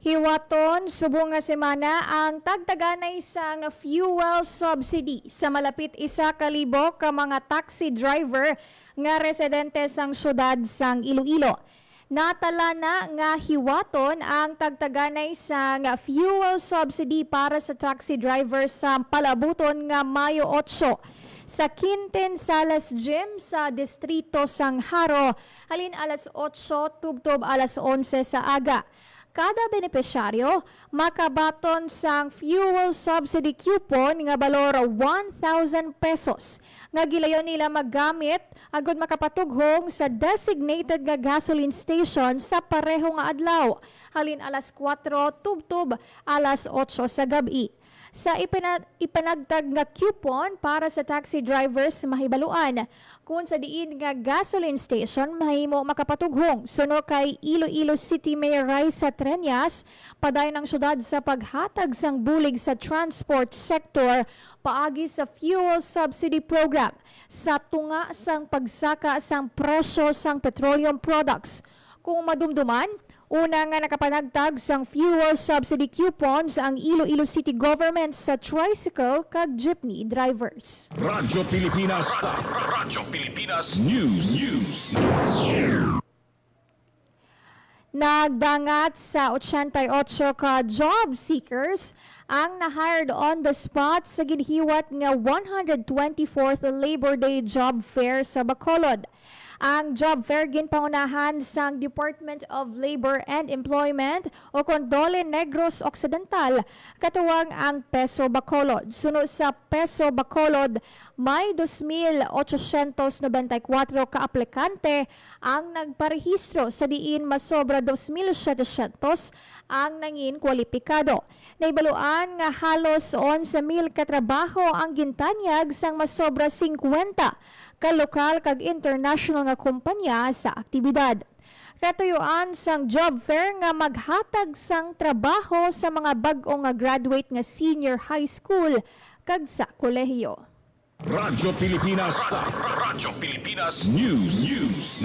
Hiwaton, subong nga semana ang tagtaganay sang fuel subsidy sa malapit 1,000 ka mga taxi driver nga residente sang syudad sang Iloilo. Natala na nga hiwaton ang tagtaganay sang fuel subsidy para sa taxi driver sa palabuton nga Mayo 8 sa Quinten Salas Gym sa distrito sang Haro, halin alas 8 tubtob alas 11 sa aga. Kada benepisyaryo makabaton sang fuel subsidy coupon nga balor 1,000 pesos nga gilayon nila magamit agud makapatughong sa designated nga gasoline station sa pareho nga adlaw halin alas 4 tubtob alas 8 sa gabi. Sa ipanagtag nga coupon para sa taxi drivers mahibaluan kung sa diin nga gasoline station mahimo makapatughong suno kay Iloilo City Mayor Raisa Treñas paday ng syudad sa paghatag sang bulig sa transport sector paagi sa fuel subsidy program sa tunga sang pagsaka sang presyo sang petroleum products. Kung madumduman, una nga nakapanagtag sang fuel subsidy coupons ang Iloilo City Government sa tricycle kag jeepney drivers. Radyo Pilipinas. Radyo Pilipinas News. Nagdangat sa 88 ka job seekers ang na-hired on the spot sa ginhiwat nga 124th Labor Day Job Fair sa Bacolod. Ang job fair ginpangunahan sang Department of Labor and Employment o Condole Negros Occidental katuwang ang Peso Bacolod. Sunod sa Peso Bacolod, may 2,894 ka aplikante ang nagparehistro sa diin masobra 2,700 ang nangin kwalipikado. Naibaluan nga halos 11,000 katrabaho ang gintanyag sang masobra 50 ka lokal kag international nga kumpanya sa aktibidad. Katuyuan sang job fair nga maghatag sang trabaho sa mga bag-o nga graduate nga senior high school kag sa kolehiyo. Radyo Pilipinas. Radyo Pilipinas News.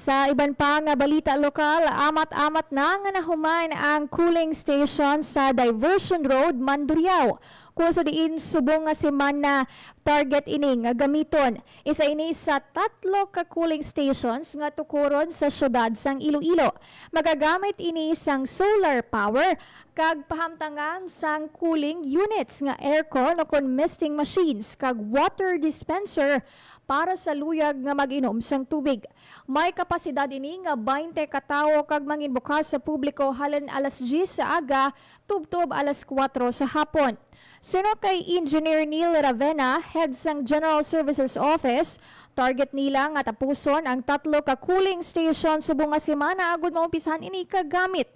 Sa iban pa nga balita lokal, amat-amat na nga nahuman ang cooling station sa Diversion Road, Mandurriao. Kung sa diin subong nga semana target ini nga gamiton. Isa ini sa 3 ka cooling stations nga tukuron sa syudad sang Iloilo. Magagamit ini sang solar power kag pahamtangan sang cooling units nga aircon o kon misting machines kag water dispenser para sa luyag nga mag-inom sang tubig. May kapasidad ini nga 20 ka tawo kag manginbukas sa publiko halin alas 10 sa aga tubtob alas 4 sa hapon. Suno kay Engineer Neil Ravena, head sang General Services Office, target nila nga tapuson ang 3 ka cooling station subong nga semana agud maumpisahan ini kagamit.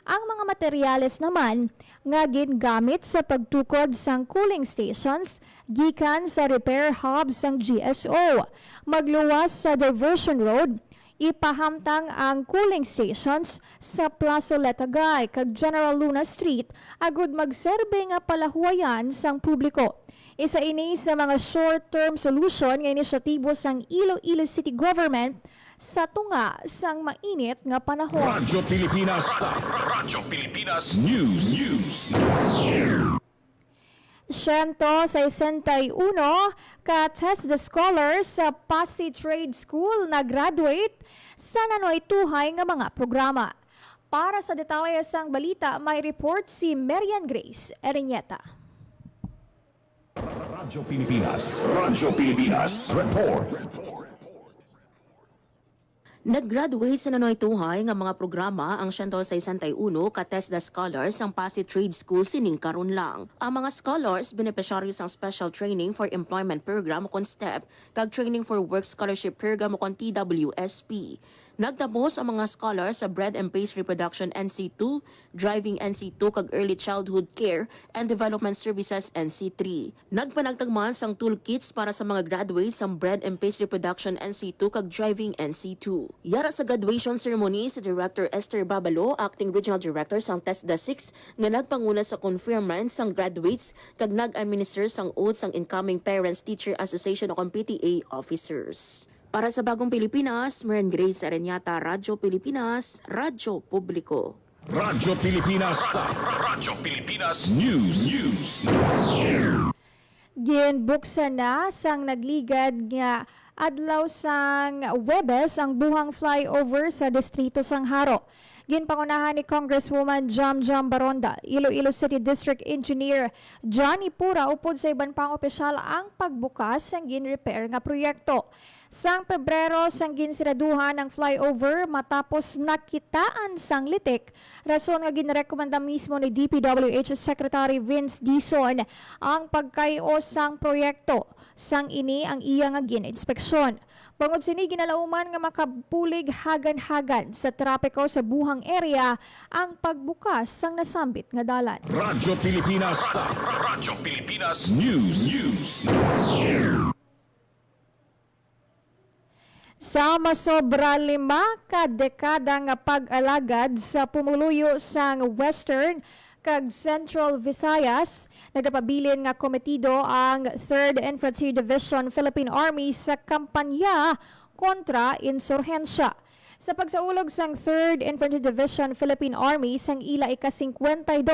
Ang mga materyales naman nga gingamit sa pagtukod sang cooling stations gikan sa repair hub sang GSO. Magluwas sa Diversion Road, ipahamtang ang cooling stations sa Plaza Letagay kag General Luna Street agud magserbe nga palahuwayan sang publiko. Isa ini sa mga short-term solution nga inisyatibo sang Iloilo City Government sa tunga sang mainit nga panahon. Radyo Pilipinas. Radyo Pilipinas News. 161 ka TESDA scholars sa Pasig Trade School na graduate sa nanoy tuhay nga mga programa. Para sa detalye sang balita, may report si Marian Grace Eriñeta. Radyo Pilipinas. Radyo Pilipinas. Report. Nag-graduate sa nanoy tuhay nga mga programa ang 161 ka TESDA scholars ang Pasig Trade School sining karon lang. Ang mga scholars beneficiaryo sang Special Training for Employment Program kon STEP kag Training for Work Scholarship Program kon TWSP. Nagtapos ang mga scholars sa Bread and Pastry Production NC2, Driving NC2 kag Early Childhood Care and Development Services NC3. Nagpanagtagman sang toolkits para sa mga graduates sang Bread and Pastry Production NC2 kag Driving NC2. Yara sa graduation ceremony si Director Esther Babalo, Acting Regional Director sang TESDA 6 nga nagpanguna sa conferment sang graduates kag nag-administer sang oath sang incoming Parents Teacher Association o PTA officers. Para sa Bagong Pilipinas, Marian Grace Areñata, Radyo Pilipinas, Radyo Publiko. Radyo Pilipinas. Radyo Pilipinas News. Ginbuksan na sang nagligad nga adlaw sang Webes ang buhang flyover sa distrito sang Haro. Ginpangunahan ni Congresswoman Jam Baronda, Iloilo City District Engineer Johnny Pura upod sa iban pang opisyal ang pagbukas sang gin-repair nga proyekto. Sang Pebrero sang ginsiraduhan ang flyover matapos nakitaan sang litik, rason nga ginrekomenda mismo ni DPWH Secretary Vince Dizon ang pagkayo sang proyekto. Sang ini ang iya nga gin-inspeksyon. Bangod sini ginalauman nga makabulig hagan-hagan sa trapiko sa buhang area ang pagbukas sang nasambit nga dalan. Radyo Pilipinas. Radyo Pilipinas News. Sa masobra 5 ka dekada nga pag-alagad sa pumuluyo sang Western kag Central Visayas, nagapabilin nga komitido ang 3rd Infantry Division Philippine Army sa kampanya kontra insurhensya. Sa pagsaulog sang 3rd Infantry Division Philippine Army sang ila ika-52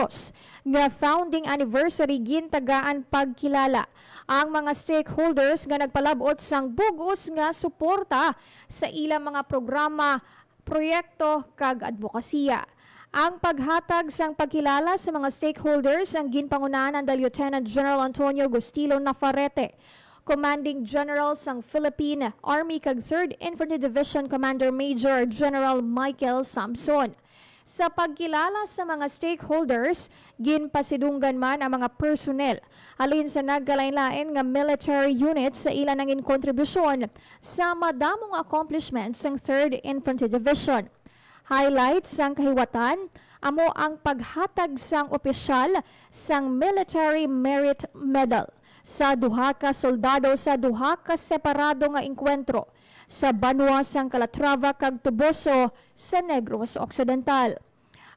nga founding anniversary gintagaan pagkilala ang mga stakeholders nga nagpalabot sang bugos nga suporta sa ila mga programa, proyekto kag advokasya. Ang paghatag sang pagkilala sa mga stakeholders ang ginpangunahan ng Lieutenant General Antonio Gustilo Nafarrete, Commanding General sang Philippine Army kag 3rd Infantry Division Commander Major General Michael Samson. Sa pagkilala sa mga stakeholders, ginpasidunggan man ang mga personnel alin sa nagkalain-lain nga military units sa ilan ng kontribusyon sa madamong accomplishments ng 3rd Infantry Division. Highlights sang kahiwatan amo ang paghatag sang opisyal sang Military Merit Medal sa duha ka soldado sa duha ka separado nga engkwentro sa Banwa sang Calatrava kag Tuboso sa Negros Occidental.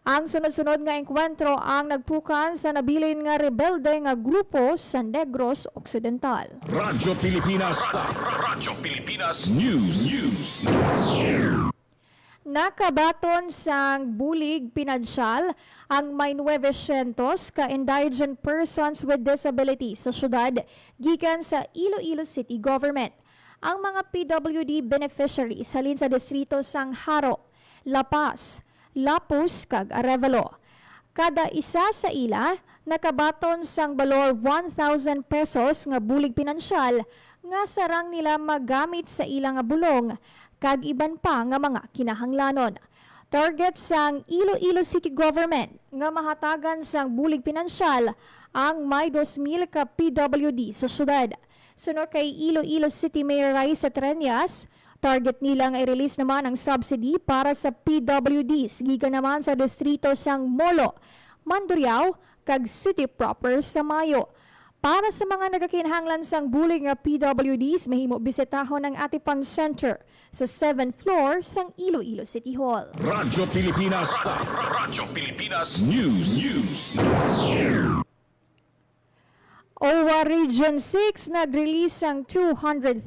Ang sunod-sunod nga engkwentro ang nagpukan sa nabilin nga rebelde nga grupo sa Negros Occidental. Radyo Pilipinas. Radyo Pilipinas News. Nakabaton sang bulig pinansyal ang may 900 ka indigent persons with disabilities sa syudad gikan sa Iloilo City Government. Ang mga PWD beneficiaries halin sa distrito sang Haro, La Paz, Lapus kag Arevalo. Kada isa sa ila nakabaton sang balor 1,000 pesos nga bulig pinansyal nga sarang nila magamit sa ilang nga bulong kag iban pa nga mga kinahanglanon. Target sang Iloilo City Government nga mahatagan sang bulig pinansyal ang may 2,000 ka PWD sa syudad. Sunod kay Iloilo City Mayor Raisa Treñas, target nila nga i-release naman ang subsidy para sa PWDs gikan naman sa distrito sang Molo, Mandurriao kag City proper sa Mayo. Para sa mga nagakinahanglan sang bulig nga PWDs, mahimo bisitahon ang Atipan Center sa 7th floor sang Iloilo City Hall. Radyo Pilipinas. Radyo Pilipinas News. OWA Region 6 nag-release ang 200,000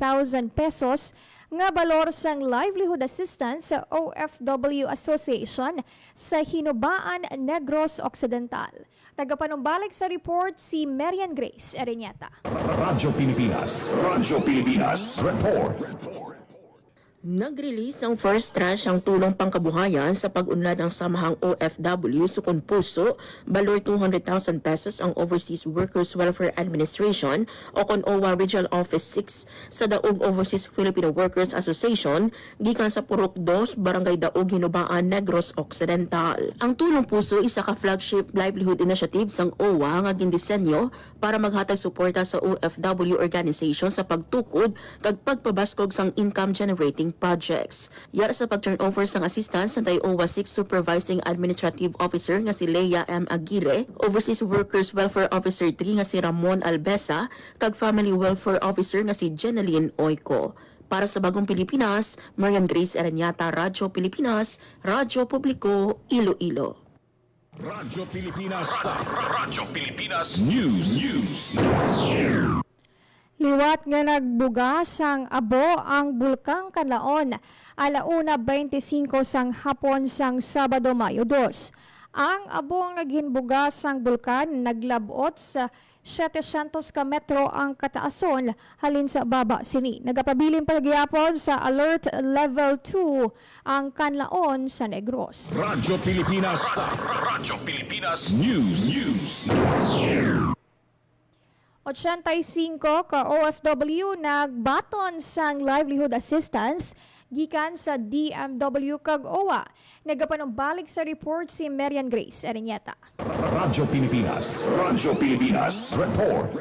pesos nga balor sang livelihood assistance sa OFW Association sa Hinubaan, Negros Occidental. Nagapanumbalik sa report si Marian Grace Areñata. Radyo Pilipinas. Radyo Pilipinas. Report. Nag-release ang first tranche ang tulong pangkabuhayan sa pag-unlad ng samahang OFW sukon puso, balor 200,000 pesos ang Overseas Workers Welfare Administration o kon OWA Regional Office 6 sa Daog Overseas Filipino Workers Association gikan sa Purok 2, Barangay Daog, Hinubaan, Negros Occidental. Ang tulong puso isa ka flagship livelihood initiative sang OWA nga gindisenyo para maghatag suporta sa OFW organization sa pagtukod kag pagpabaskog sang income generating projects. Yara sa pag-turnover sang assistance sa OWA 6 Supervising Administrative Officer nga si Leia M. Aguirre, Overseas Workers Welfare Officer 3 nga si Ramon Albesa, kag Family Welfare Officer nga si Jeneline Oico. Para sa Bagong Pilipinas, Marian Grace Areñata, Radyo Pilipinas, Radyo Publiko, Iloilo. Radyo Pilipinas. Radyo Pilipinas News. Liwat nga nagbugas ang abo ang bulkang Kanlaon, 1:25 sang hapon sang Sabado, Mayo 2. Ang abo nga ginbugas ang bulkan naglabot sa 700 ka metro ang kataason halin sa baba sini. Nagapabiling pagyapon sa Alert Level 2 ang Kanlaon sa Negros. Radyo Pilipinas. Radyo Pilipinas News. 85 ka OFW nagbaton sang livelihood assistance gikan sa DMW kag OWA. Nagapanumbalik sa report si Marian Grace Ariñeta. Radyo Pilipinas. Radyo Pilipinas. Report.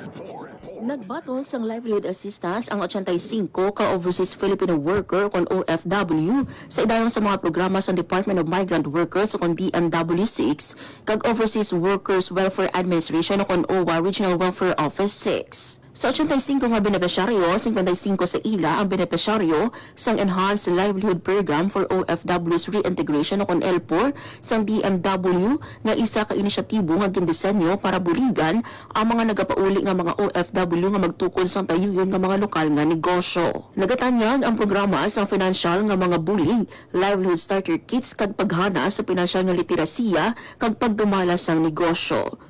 Nagbaton sang livelihood assistance ang 85 ka overseas Filipino worker kon OFW sa idayon sa mga programa sa Department of Migrant Workers o kon DMW6 kag Overseas Workers Welfare Administration o kon OWA Regional Welfare Office 6. Sa 85 nga benepisyaryo, 55 sa ila ang benepisyaryo sang Enhanced Livelihood Program for OFW's Reintegration o kon ELPOR sang DMW nga isa ka inisyatibo nga gindisenyo para buligan ang mga nagapauli nga mga OFW nga magtukod sang tayuyon nga mga lokal nga negosyo. Nagatanyag ang programa sang financial nga mga bulig, livelihood starter kits kag paghana sa pinansyal nga literasiya kag pagdumala sang negosyo.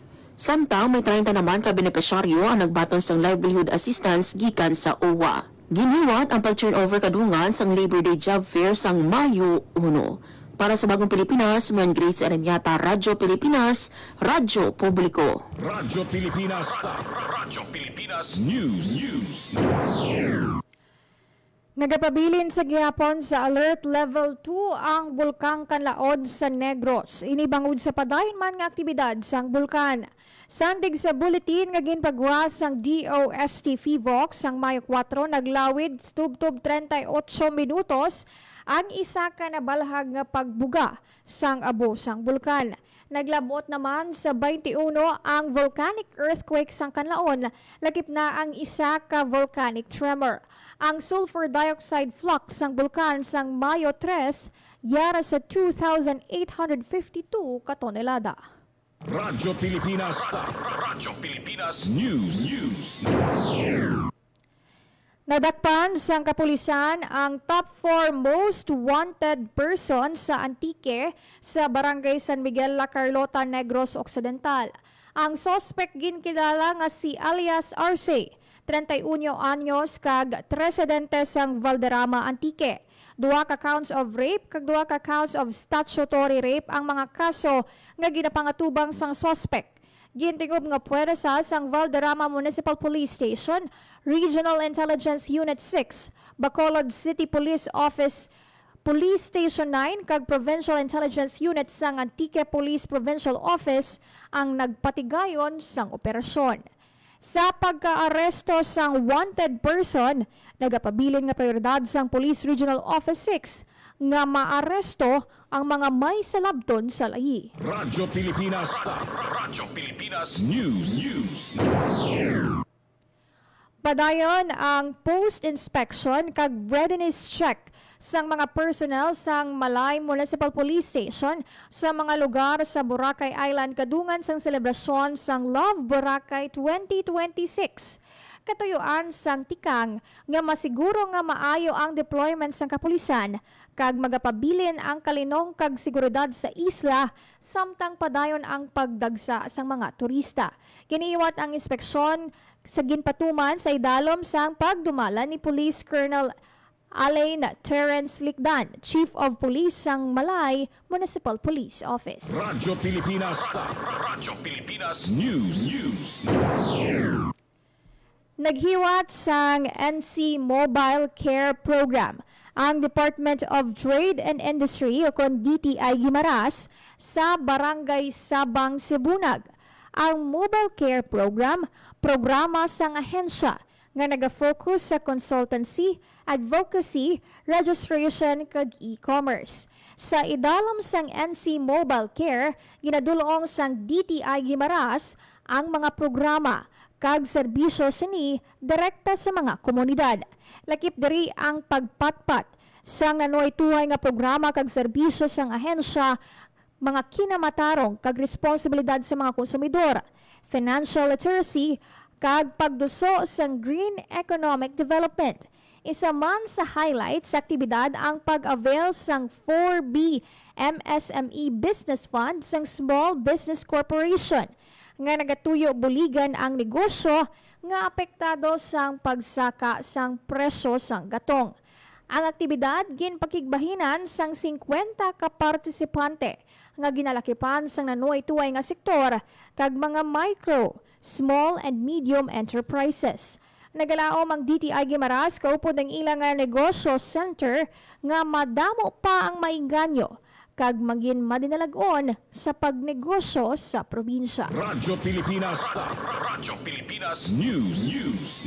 Samtang may 30 naman ka benepisyaryo ang nagbaton sang livelihood assistance gikan sa OWA. Giniwat ang pag-turnover kadungan sang Labor Day Job Fair sang Mayo 1. Para sa Bagong Pilipinas, Marian Grace Ariñeta, Radyo Pilipinas, Radyo Publiko. Radyo Pilipinas. Radyo Pilipinas News. Nagapabilin sa gihapon sa Alert Level 2 ang bulkang Kanlaon sa Negros. Inibangod sa padayon man nga aktibidad sang bulkan. Sandig sa bulletin nga ginpagwas sang DOST FIVOX sang Mayo 4 naglawid tubtob 38 minutos ang isa ka nabalhag nga pagbuga sang abo sang bulkan. Naglabot naman sa 21 ang volcanic earthquake sang Kanlaon, lakip na ang isa ka volcanic tremor. Ang sulfur dioxide flux sang bulkan sang Mayo 3 yara sa 2,852 ka tonelada. Radyo Pilipinas. Radyo Pilipinas News. Nadakpan sang kapulisan ang top 4 most wanted person sa Antique sa Barangay San Miguel, La Carlota, Negros Occidental. Ang suspect ginkilala nga si alias Arce, 31 anyos kag residente sang Valderrama, Antique. 2 ka counts of rape kag 2 ka counts of statutory rape ang mga kaso nga ginapangatubang sang suspect. Gintingob nga puwersa sang Valderrama Municipal Police Station, Regional Intelligence Unit 6, Bacolod City Police Office, Police Station 9 kag Provincial Intelligence Unit sang Antique Police Provincial Office ang nagpatigayon sang operasyon. Sa pagkaaresto sang wanted person, nagapabilin nga prioridad sang Police Regional Office 6 nga maaresto ang mga may salabton sa lahi. Radyo Pilipinas. Radyo Pilipinas News. Padayon ang post-inspection kag readiness check sang mga personnel sang Malay Municipal Police Station sa mga lugar sa Boracay Island kadungan sang selebrasyon sang Love Boracay 2026. Katuyuan sang tikang nga masiguro nga maayo ang deployment sang kapulisan kag magapabilin ang kalinong kag seguridad sa isla samtang padayon ang pagdagsa sang mga turista. Giniiwat ang inspeksyon sa ginpatuman sa idalom sang pagdumala ni Police Colonel Alain Terence Likdan, Chief of Police sang Malay Municipal Police Office. Radyo Pilipinas. Radyo Pilipinas News. Naghiwat sang NC Mobile Care Program ang Department of Trade and Industry o kon DTI Guimaras sa Barangay Sabang, Sibunag. Ang Mobile Care Program, programa sang ahensya nga naga-focus sa consultancy, advocacy, registration kag e-commerce. Sa idalom sang NC Mobile Care, ginadulong sang DTI Guimaras ang mga programa kag serbisyo sini direkta sa mga komunidad. Lakip diri ang pagpatpat sang nanoy tuhay nga programa kag serbisyo sang ahensya, mga kinamatarong kag responsibilidad sa mga konsumidor, financial literacy, kag pagduso sang green economic development. Isa man sa highlights sa aktibidad ang pag-avail sang 4B MSME Business Fund sang Small Business Corporation nga nagatuyo buligan ang negosyo nga apektado sang pagsaka sang presyo sang gatong. Ang aktibidad ginpakigbahinan sang 50 ka partisipante nga ginalakipan sang nanuay-tuway nga sektor kag mga micro, small and medium enterprises. Nagalaom ang DTI Guimaras kaupod ang ilang nga negosyo center nga madamo pa ang mainganyo kag maging madinalag-on sa pagnegosyo sa probinsya. Radyo Pilipinas. Radyo Pilipinas News.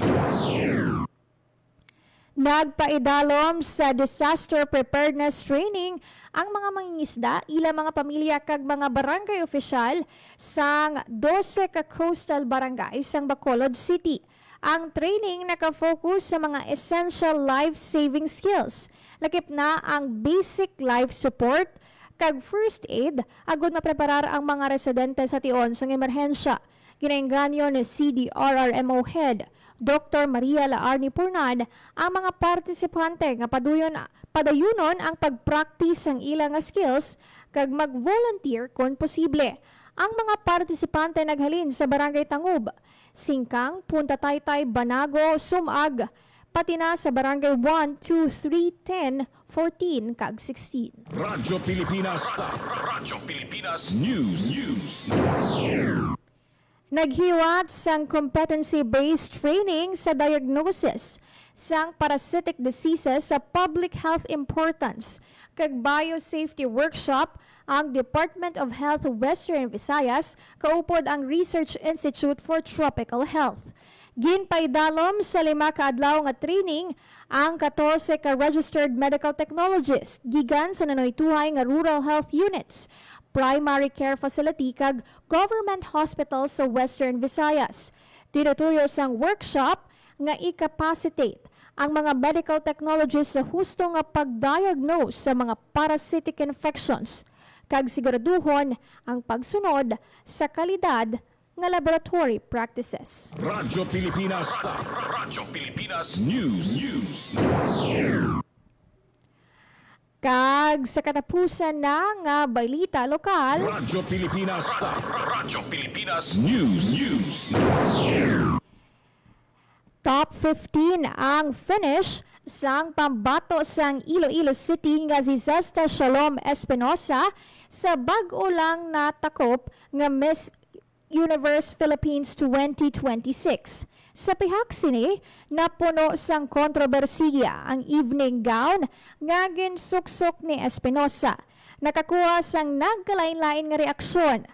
Nagpaidalom sa disaster preparedness training ang mga mangingisda, ilang mga pamilya kag mga barangay opisyal sang 12 ka coastal barangay sang Bacolod City. Ang training nakafocus sa mga essential life-saving skills. Lakip na ang basic life support kag first aid agud mapreparar ang mga residente sa tion sang emerhensya. Ginainganyo ni CDRRMO Head Dr. Maria Laarni Purnad ang mga partisipante nga padayunon ang pag-practice ang ilang nga skills kag mag-volunteer kung posible. Ang mga partisipante naghalin sa Barangay Tangub, Singkang, Punta Taytay, Banago, Sumag, pati na sa Barangay 1, 2, 3, 10, 14, kag 16. Radyo Pilipinas. Radyo Pilipinas News. Naghiwat sang competency-based training sa diagnosis sang parasitic diseases sa public health importance kag biosafety workshop ang Department of Health Western Visayas kaupod ang Research Institute for Tropical Health. Ginpaidalom sa 5 ka adlaw nga training ang 14 ka registered medical technologists gikan sa nanoy-tuhay nga rural health units, primary care facility kag government hospital sa Western Visayas. Tinutuyo sang workshop nga i-capacitate ang mga medical technologists sa husto nga pag-diagnose sa mga parasitic infections kag siguraduhon ang pagsunod sa kalidad nga laboratory practices. Radyo Pilipinas. Radyo Pilipinas News. Kag sa katapusan na nga balita lokal, Radyo Pilipinas. Radyo Pilipinas News. top 15 ang finish sang pambato sang Iloilo City nga si Zesta Shalom Espinosa sa bag-o lang na takop nga Miss Universe Philippines 2026. Sa pihak sini, napuno sang kontrobersiya ang evening gown nga ginsuksok ni Espinosa. Nakakuha sang nagkalain-lain nga reaksyon.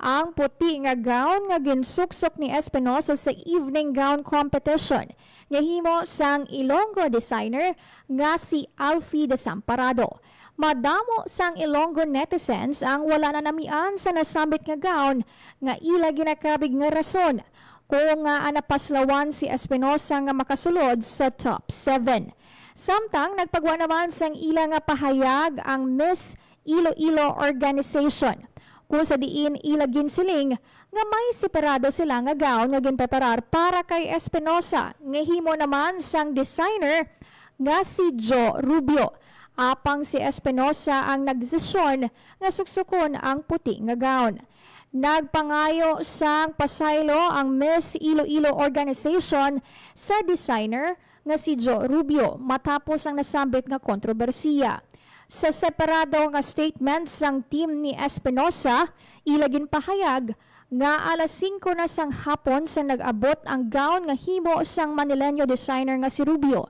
Ang puti nga gown nga ginsuksok ni Espinosa sa evening gown competition nga himo sang Ilonggo designer nga si Alfie Desamparado. Madamo sang Ilonggo netizens ang wala na namian sa nasambit nga gown nga ila ginakabig nga rason kung nga anapaslawan si Espinosa nga makasulod sa top 7. Samtang nagpagwa naman sang ila nga pahayag ang Miss Iloilo Organization kung sa diin ila ginsiling nga may separado sila nga gown nga ginpreparar para kay Espinosa nga himo naman sang designer nga si Joe Rubio. Apang si Espinosa ang nagdesisyon nga suksukon ang puti nga gown. Nagpangayo sang pasaylo ang Miss Iloilo Organization sa designer nga si Joe Rubio matapos ang nasambit nga kontrobersiya. Sa separado nga statement sang team ni Espinosa, ilagin pahayag nga alas 5 na sang hapon sang nag-abot ang gown nga himo sang Manileño designer nga si Rubio.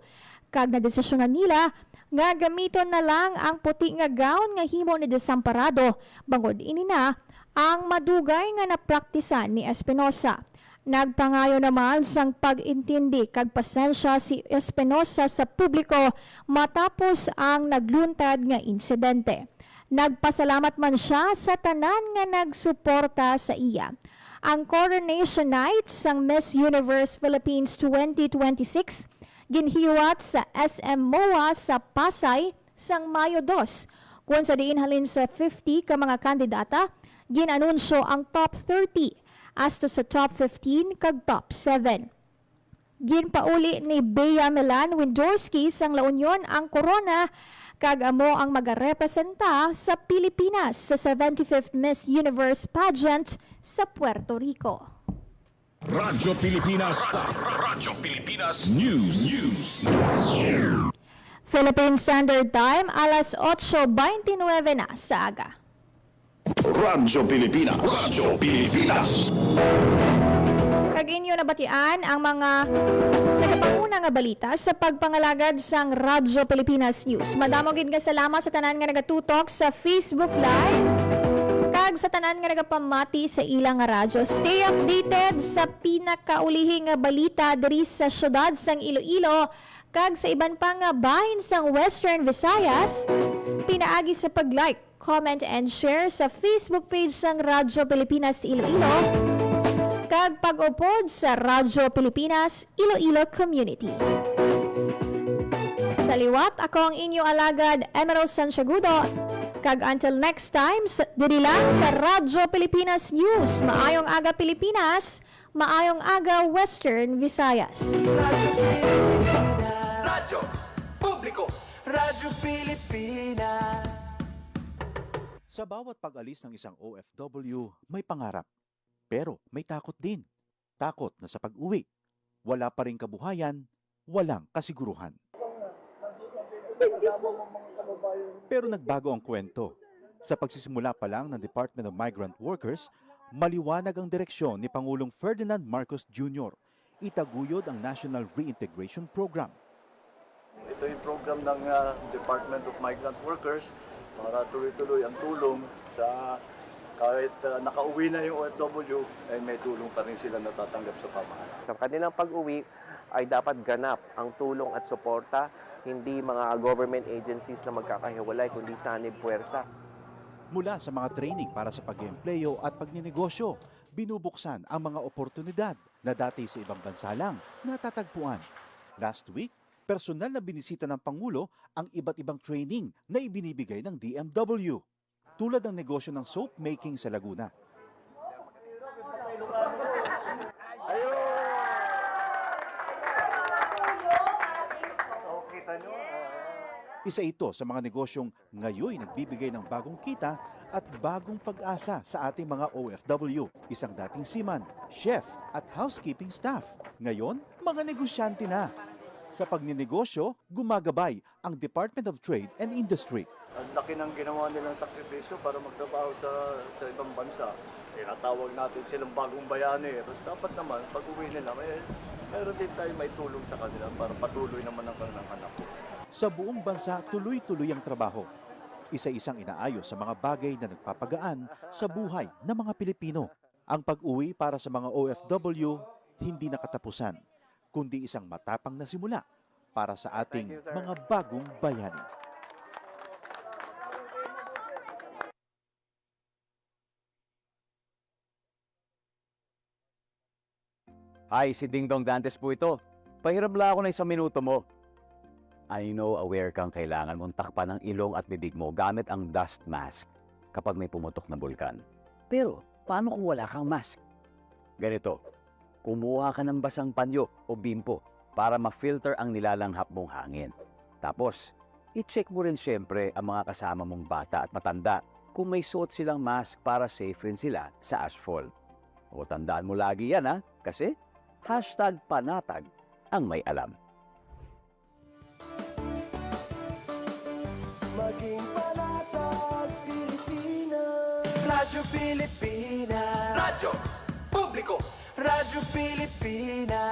Kag nadesisyonan nila nga gamiton na lang ang puti nga gown nga himo ni Desamparado bangod ini na ang madugay nga napraktisan ni Espinosa. Nagpangayo naman sang pag-intindi kag pasensya si Espinosa sa publiko matapos ang nagluntad nga insidente. Nagpasalamat man siya sa tanan nga nagsuporta sa iya. Ang coronation night sang Miss Universe Philippines 2026 ginhiwat sa SM MOA sa Pasay sang Mayo 2. Kung sa diin halin sa 50 ka mga kandidata, ginanunsyo ang top 30. hasta sa top 15 kag top 7. Ginpauli ni Bea Milan Windorski sang La Union ang corona kag amo ang magarepresenta sa Pilipinas sa 75th Miss Universe pageant sa Puerto Rico. Radyo Pilipinas. Radyo Pilipinas News. Philippine Standard Time, alas 8:29 na sa aga. Radyo Pilipinas. Radyo Pilipinas. Kag inyo nabatian ang mga nagapanguna nga balita sa pagpangalagad sang Radyo Pilipinas News. Madamo gid nga salamat sa tanan nga nagatutok sa Facebook Live kag sa tanan nga nagapamati sa ilang nga radyo. Stay updated sa pinakaulihing nga balita diri sa syudad sang Iloilo kag sa iban pang nga bahin sang Western Visayas. Pinaagi sa pag-like, comment and share sa Facebook page sang Radyo Pilipinas Iloilo kag pag-upod sa Radyo Pilipinas Iloilo Community. Sa liwat, ako ang inyo alagad, Emerald Santiagudo. Kag until next time, diri lang sa Radyo Pilipinas News. Maayong aga Pilipinas, maayong aga Western Visayas. Radyo Pilipinas. Radyo Publiko. Radyo Pilipinas. Sa bawat pag-alis ng isang OFW, may pangarap. Pero may takot din. Takot na sa pag-uwi. Wala pa ring kabuhayan, walang kasiguruhan. Pero nagbago ang kwento. Sa pagsisimula pa lang ng Department of Migrant Workers, maliwanag ang direksyon ni Pangulong Ferdinand Marcos Jr. Itaguyod ang National Reintegration Program. Ito yung program ng Department of Migrant Workers para tuloy-tuloy ang tulong sa kahit nakauwi na yung OFW, ay may tulong pa rin sila natatanggap sa pamahalaan. Sa kanilang pag-uwi ay dapat ganap ang tulong at suporta, hindi mga government agencies na magkakahiwalay, kundi sanib puwersa. Mula sa mga training para sa pag-eempleyo at pagninegosyo, binubuksan ang mga oportunidad na dati sa ibang bansa lang natatagpuan. Last week, personal na binisita ng Pangulo ang iba't ibang training na ibinibigay ng DMW. Tulad ng negosyo ng soap making sa Laguna. Isa ito sa mga negosyong ngayoy nagbibigay ng bagong kita at bagong pag-asa sa ating mga OFW. Isang dating seaman, chef at housekeeping staff. Ngayon, mga negosyante na. Sa pagninegosyo, gumagabay ang Department of Trade and Industry. Ang laki ng ginawa nilang sakripisyo para magtrabaho sa ibang bansa. Tinatawag natin silang bagong bayani. Tapos dapat naman, pag uwi nila, meron din tayo may tulong sa kanila para patuloy naman ang kanilang anak. Sa buong bansa, tuloy-tuloy ang trabaho. Isa-isang inaayos sa mga bagay na nagpapagaan sa buhay ng mga Pilipino. Ang pag-uwi para sa mga OFW, hindi nakatapusan, kundi isang matapang na simula para sa ating mga bagong bayani. Hi, si Ding Dong Dantes po ito. Pahiram lang ako ng 1 minuto mo. I know aware kang kailangan mong takpan ang ilong at bibig mo gamit ang dust mask kapag may pumutok na bulkan. Pero, paano kung wala kang mask? Ganito, kumuha ka ng basang panyo o bimpo para ma-filter ang nilalanghap mong hangin. Tapos, i-check mo rin siyempre ang mga kasama mong bata at matanda kung may suot silang mask para safe rin sila sa asphalt. O tandaan mo lagi yan ha, kasi #panatag ang may alam. Maging panatag Pilipinas. Radyo Pilipinas. Radyo Publiko. Radyo Pilipinas.